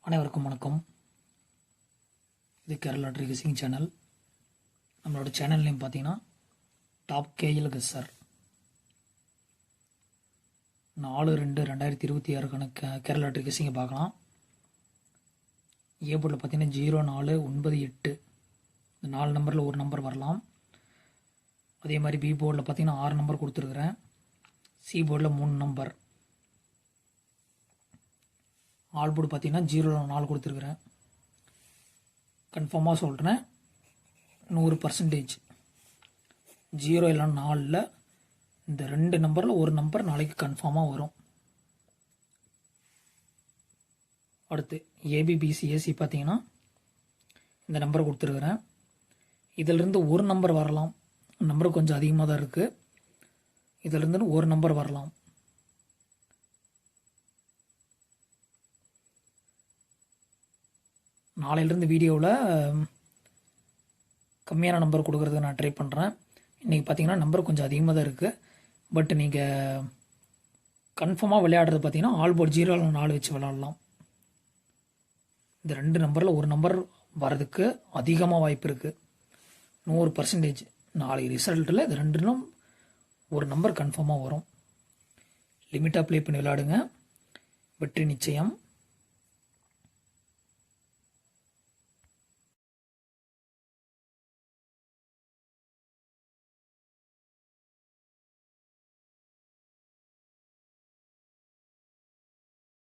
அனைவருக்கும் வணக்கம். இது கேரளா ட்ரிகசிங் சேனல். நம்மளோட சேனல் நேம் பார்த்தீங்கன்னா டாப் கேஎல் கெஸ்ஸர் 4/2/2026 கேரளா ட்ரிகசிங்கை பார்க்கலாம். ஏ போர்டில் பார்த்தீங்கன்னா 0498 இந்த 4 நம்பரில் ஒரு நம்பர் வரலாம். அதே மாதிரி பி போர்டில் பார்த்தீங்கன்னா 6 நம்பர் கொடுத்துருக்குறேன். சி போர்டில் 3 நம்பர். ஆல் போர்டு பார்த்தீங்கன்னா 0-4 கொடுத்துருக்குறேன். கன்ஃபார்மாக சொல்கிறேன், 100% 0 இல்லைன்னா 4ல் இந்த 2 நம்பரில் ஒரு நம்பர் நாளைக்கு கன்ஃபார்மாக வரும். அடுத்து ஏபிபிசி ஏசி பார்த்தீங்கன்னா இந்த நம்பரை கொடுத்துருக்குறேன். இதிலிருந்து ஒரு நம்பர் வரலாம். நம்பர் கொஞ்சம் அதிகமாக தான் இருக்குது. இதிலிருந்து ஒரு நம்பர் வரலாம். நாளையிலேருந்து வீடியோவில் கம்மியான நம்பர் கொடுக்குறதுக்கு நான் ட்ரை பண்ணுறேன். இன்றைக்கி பார்த்தீங்கன்னா நம்பர் கொஞ்சம் அதிகமாக தான் இருக்குது. பட் நீங்கள் கன்ஃபார்மாக விளையாடுறது பார்த்தீங்கன்னா ஆல் போர்டு 0-4 வச்சு விளையாடலாம். இந்த 2 நம்பரில் ஒரு நம்பர் வர்றதுக்கு அதிகமாக வாய்ப்பு இருக்குது. 100% நாளைக்கு ரிசல்ட்டில் இது 2லும் ஒரு நம்பர் கன்ஃபார்மாக வரும். லிமிட்டாக ப்ளே பண்ணி விளையாடுங்க, வெற்றி நிச்சயம்.